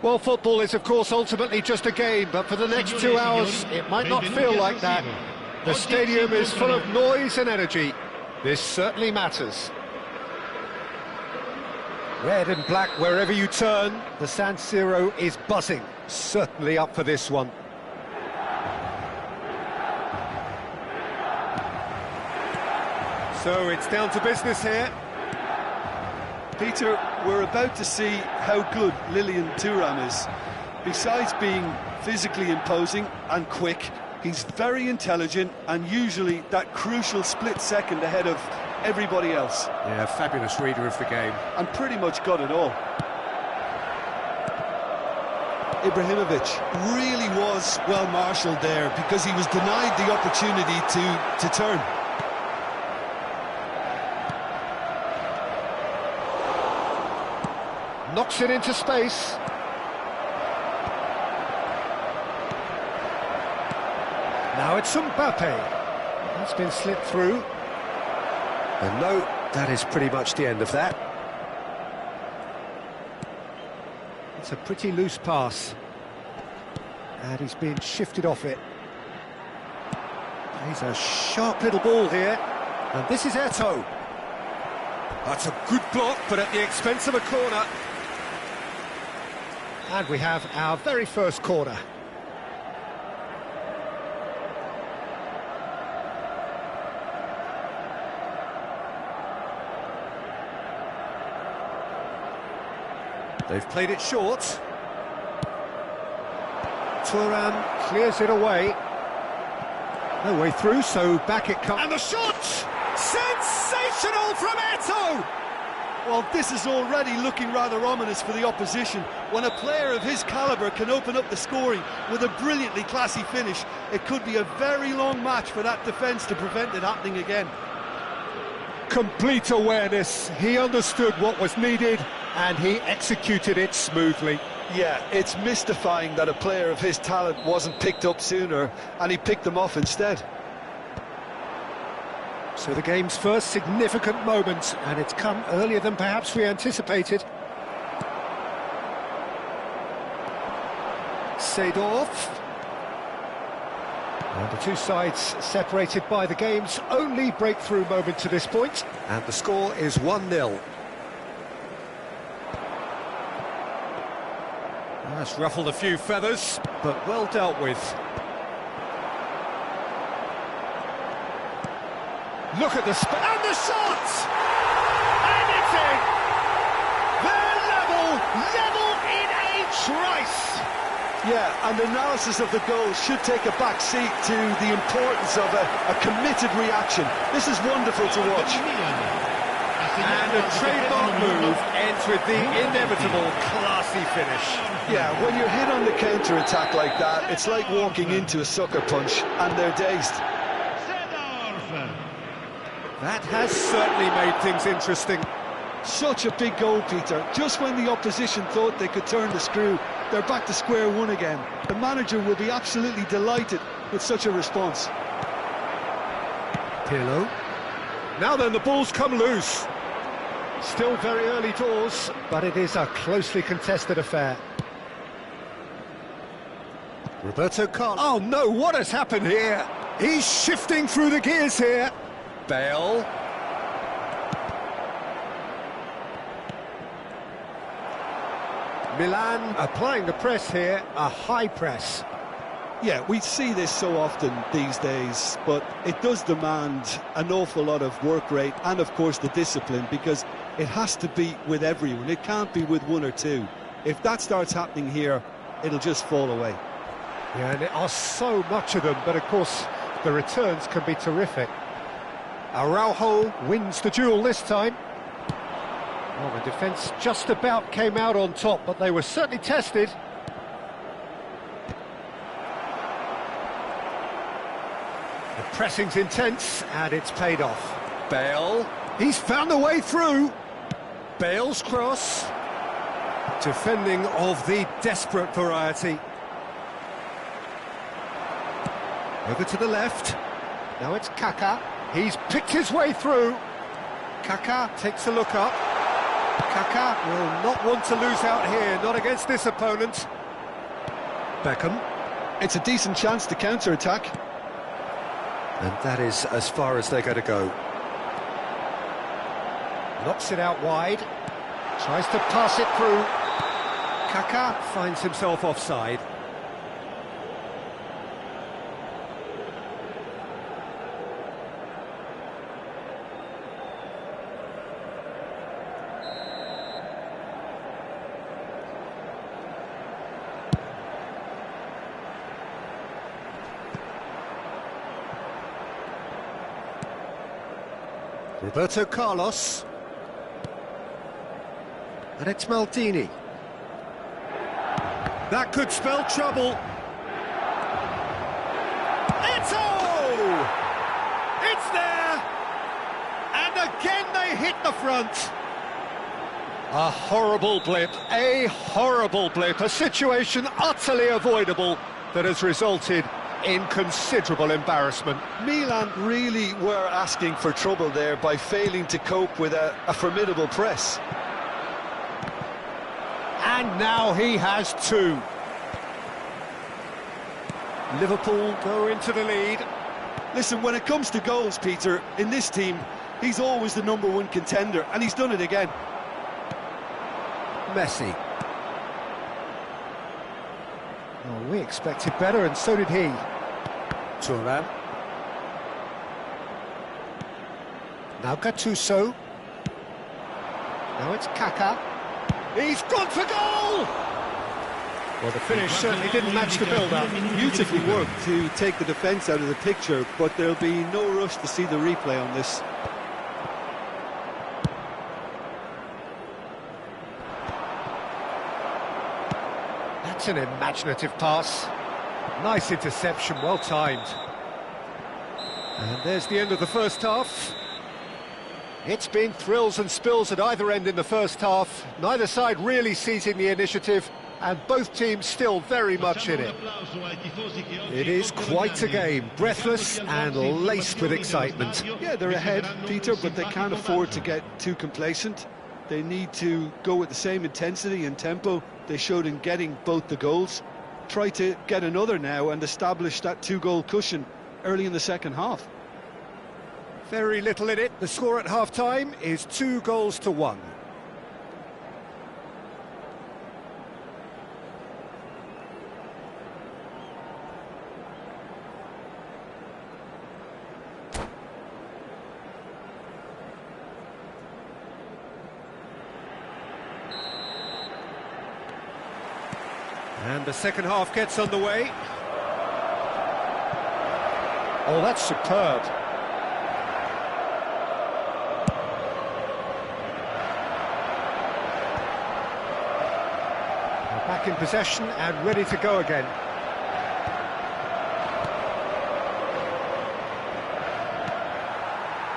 Well, football is, of course, ultimately just a game, but for the next 2 hours, it might not feel like that. The stadium is full of noise and energy. This certainly matters. Red and black wherever you turn, the San Siro is buzzing. Certainly up for this one. So it's down to business here. Peter, we're about to see how good Lilian Thuram is. Besides being physically imposing and quick, he's very intelligent and usually that crucial split second ahead of everybody else. Yeah, fabulous reader of the game. And pretty much got it all. Ibrahimovic really was well marshalled there because he was denied the opportunity to turn. Knocks it into space. Now it's Mbappe. That's been slipped through. And no, that is pretty much the end of that. It's a pretty loose pass. And he's being shifted off it. He's a sharp little ball here. And this is Eto'o. That's a good block, but at the expense of a corner. And we have our very first corner. They've played it short. Thuram clears it away. No way through, so back it comes. And the shot! Sensational from Eto'o! Well, this is already looking rather ominous for the opposition. When a player of his calibre can open up the scoring with a brilliantly classy finish, it could be a very long match for that defence to prevent it happening again. Complete awareness. He understood what was needed and he executed it smoothly. Yeah, it's mystifying that a player of his talent wasn't picked up sooner and he picked them off instead. So the game's first significant moment, and it's come earlier than perhaps we anticipated. Seedorf. And the two sides separated by the game's only breakthrough moment to this point. And the score is 1-0. That's ruffled a few feathers, but well dealt with. Look at the and the shot! And it's in! They're level in a trice! Yeah, and analysis of the goal should take a back seat to the importance of a committed reaction. This is wonderful to watch. And a trademark move ends with the inevitable classy finish. Yeah, when you're hit on the counter-attack like that, it's like walking into a sucker punch, and they're dazed. That has certainly made things interesting. Such a big goal, Peter. Just when the opposition thought they could turn the screw, they're back to square one again. The manager will be absolutely delighted with such a response. Pirlo. Now then, the ball's come loose. Still very early doors, but it is a closely contested affair. Roberto Carlos. Oh no, what has happened here? He's shifting through the gears here. Bale. Milan applying the press here, a high press. Yeah, we see this so often these days, but it does demand an awful lot of work rate and, of course, the discipline, because it has to be with everyone. It can't be with one or two. If that starts happening here, it'll just fall away. Yeah, and there are so much of them, but, of course, the returns can be terrific. Araujo wins the duel this time. Well, the defence just about came out on top, but they were certainly tested. The pressing's intense, and it's paid off. Bale, he's found a way through. Bale's cross. Defending of the desperate variety. Over to the left. Now it's Kaká. He's picked his way through. Kaká takes a look up. Kaká will not want to lose out here, not against this opponent. Beckham. It's a decent chance to counter-attack. And that is as far as they're going to go. Knocks it out wide. Tries to pass it through. Kaká finds himself offside. Roberto Carlos. And it's Maldini. That could spell trouble. It's there! And again they hit the front. A horrible blip, a situation utterly avoidable that has resulted in considerable embarrassment. Milan really were asking for trouble there by failing to cope with a formidable press. And now he has two. Liverpool go into the lead. Listen, when it comes to goals, Peter, in this team, he's always the #1 contender, and he's done it again. Messi. Oh, we expected better, and so did he. Thuram. Now Gattuso. Now it's Kaká. He's gone for goal! Well, the finish certainly didn't match the build-up. Beautifully worked to take the defence out of the picture, but there'll be no rush to see the replay on this. That's an imaginative pass. Nice interception, well timed. And there's the end of the first half. It's been thrills and spills at either end in the first half. Neither side really seizing the initiative, and both teams still very much in it. It is quite a game, breathless and laced with excitement. Yeah, they're ahead, Peter, but they can't afford to get too complacent. They need to go with the same intensity and tempo they showed in getting both the goals. Try to get another now and establish that two-goal cushion early in the second half. Very little in it. The score at half-time is 2-1. And the second half gets underway. Oh, that's superb. Back in possession and ready to go again.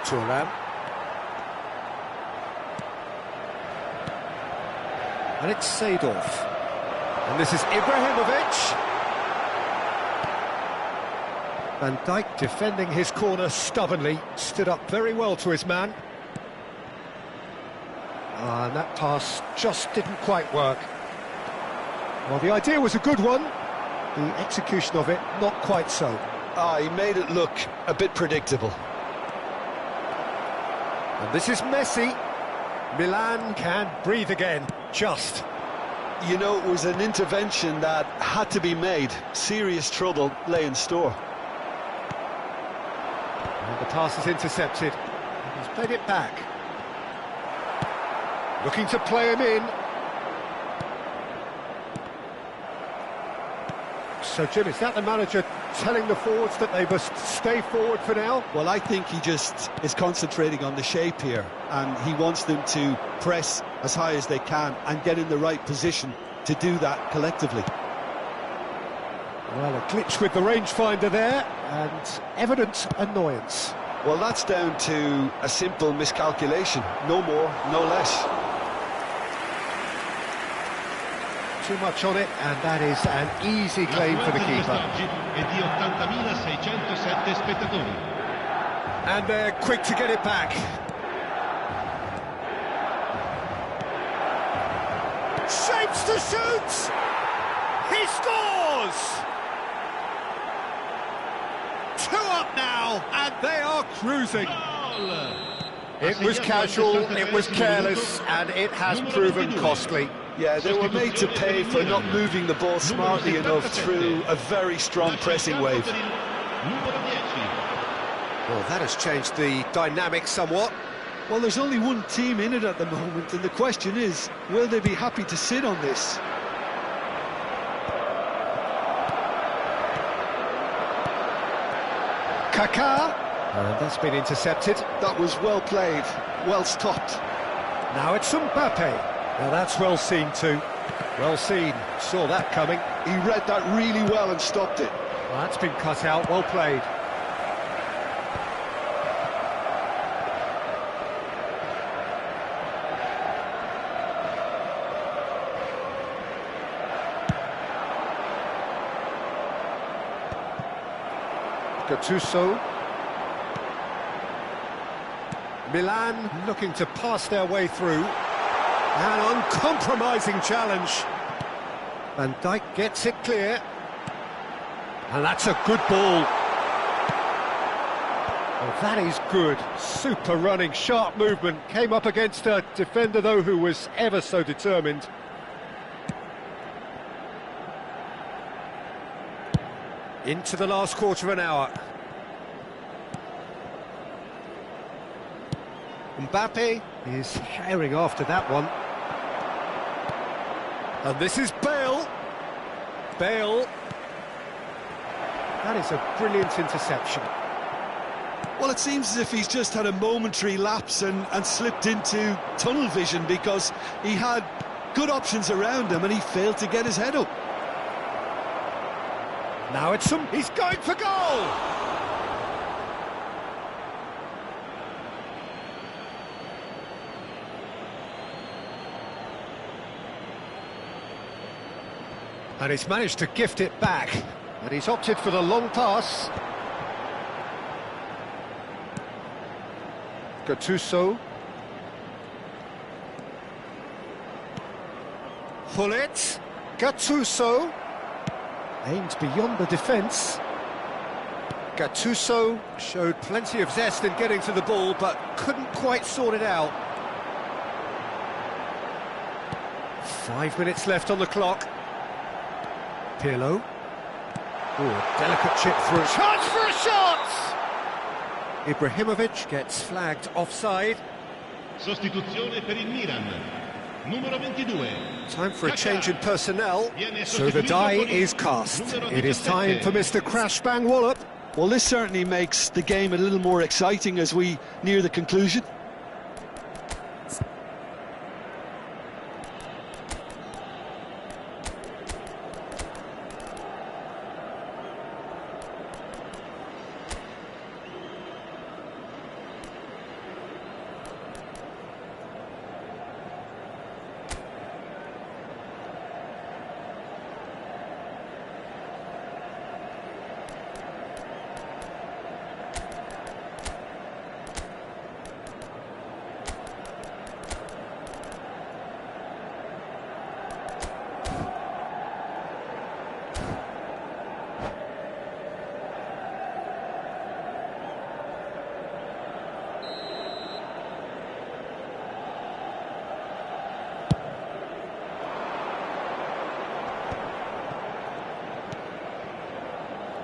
Thuram. And it's Seedorf. And this is Ibrahimovic. Van Dijk defending his corner stubbornly, stood up very well to his man. And that pass just didn't quite work. Well, the idea was a good one, the execution of it not quite so. He made it look a bit predictable. And this is Messi. Milan can breathe again, just. You know, it was an intervention that had to be made. Serious trouble lay in store. And the pass is intercepted. He's played it back. Looking to play him in. So, Jim, is that the manager telling the forwards that they must stay forward for now? Well, I think he just is concentrating on the shape here, and he wants them to press as high as they can and get in the right position to do that collectively. Well, a glitch with the rangefinder there, and evident annoyance. Well, that's down to a simple miscalculation, no more, no less. Too much on it, and that is an easy claim for the keeper. And they're quick to get it back. Shapes to shoot! He scores! 2 up now, and they are cruising. It was casual, it was careless, and it has proven costly. Yeah, they were made to pay for not moving the ball smartly enough through a very strong pressing wave. Well, that has changed the dynamic somewhat. Well, there's only one team in it at the moment, and the question is, will they be happy to sit on this? Kaká, that's been intercepted. That was well played, well stopped. Now it's Mbappe. Now that's well seen too. Well seen, saw that coming. He read that really well and stopped it. Well, that's been cut out, well played. Gattuso. Milan looking to pass their way through. An uncompromising challenge. Van Dijk gets it clear. And that's a good ball. Well, that is good. Super running, sharp movement. Came up against a defender, though, who was ever so determined. Into the last quarter of an hour. Mbappe is herring after that one. And this is Bale. Bale. That is a brilliant interception. Well, it seems as if he's just had a momentary lapse and slipped into tunnel vision, because he had good options around him and he failed to get his head up. Now it's he's going for goal! And he's managed to gift it back, but he's opted for the long pass. Gattuso. Gullit. Gattuso. Aimed beyond the defence. Gattuso showed plenty of zest in getting to the ball, but couldn't quite sort it out. 5 minutes left on the clock. Pirlo. Oh, delicate chip through. Chance for a shot! Ibrahimovic gets flagged offside. Sostituzione per il Milan. Numero 22. Time for a change in personnel. So the die is cast. It is time for Mr. Crash Bang Wallop. Well, this certainly makes the game a little more exciting as we near the conclusion.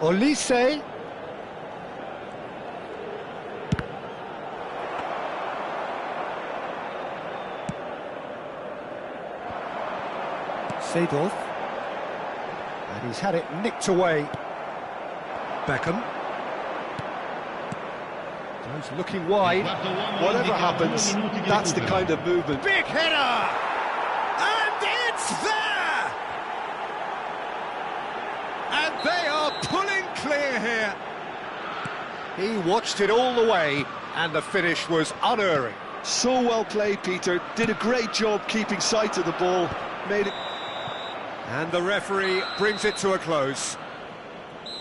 Olise. Seedorf. And he's had it nicked away. Beckham. Goes looking wide. Whatever happens, that's the kind of movement. Big header! And it's there! And they are pulling clear here. He watched it all the way, and the finish was unerring. So well played, Peter. Did a great job keeping sight of the ball. Made it. And the referee brings it to a close.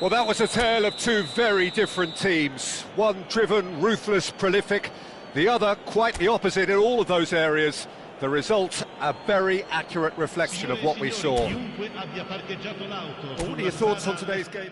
Well, that was a tale of two very different teams. One driven, ruthless, prolific. The other quite the opposite in all of those areas. The result A very accurate reflection of what we saw. Chiunque abbia parcheggiato l'auto What sulla are your thoughts strada on today's game?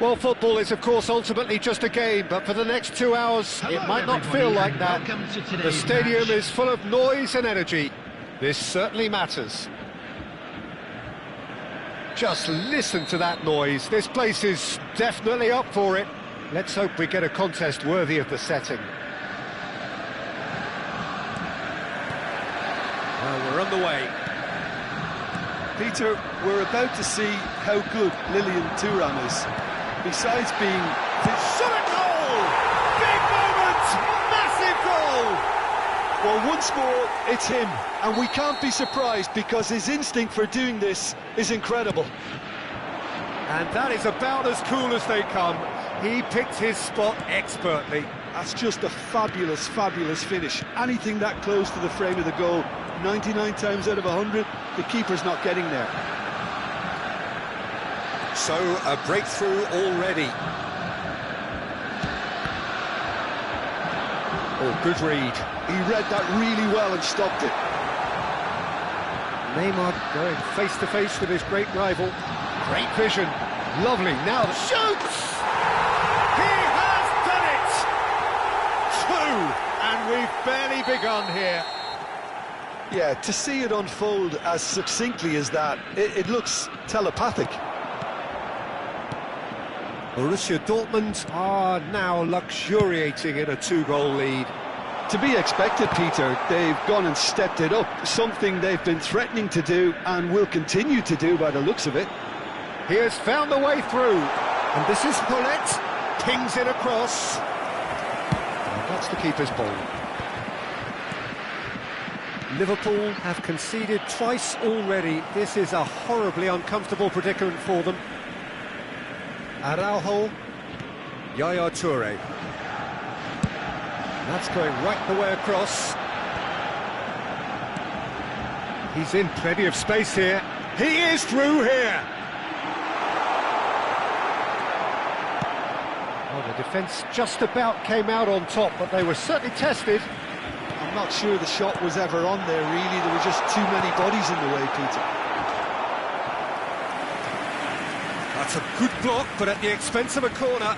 Well, football is, of course, ultimately just a game, but for the next 2 hours, it might not feel like that. The stadium is full of noise and energy. This certainly matters. Just listen to that noise. This place is definitely up for it. Let's hope we get a contest worthy of the setting. Well, we're on the way. Peter, we're about to see how good Lilian Thuram is. Besides being Shot goal! Big moment! Massive goal! well, once more, it's him, and we can't be surprised because his instinct for doing this is incredible. And that is about as cool as they come. He picked his spot expertly. That's just a fabulous, fabulous finish. Anything that close to the frame of the goal, 99 times out of 100, the keeper's not getting there. So, a breakthrough already. Oh, good read. He read that really well and stopped it. Neymar going face-to-face with his great rival. Great vision. Lovely. Now the shoots! He has done it! Two! And we've barely begun here. Yeah, to see it unfold as succinctly as that, it looks telepathic. Borussia Dortmund are now luxuriating in a 2-goal lead. To be expected, Peter. They've gone and stepped it up, something they've been threatening to do and will continue to do by the looks of it. He has found the way through, and this is Paulette, pings it across. And that's the keeper's ball. Liverpool have conceded twice already. This is a horribly uncomfortable predicament for them. Araujo, Yaya Toure. That's going right the way across. He's in plenty of space here. He is through here. Oh, the defence just about came out on top, but they were certainly tested. I'm not sure the shot was ever on there, really. There were just too many bodies in the way, Peter. That's a good block, but at the expense of a corner.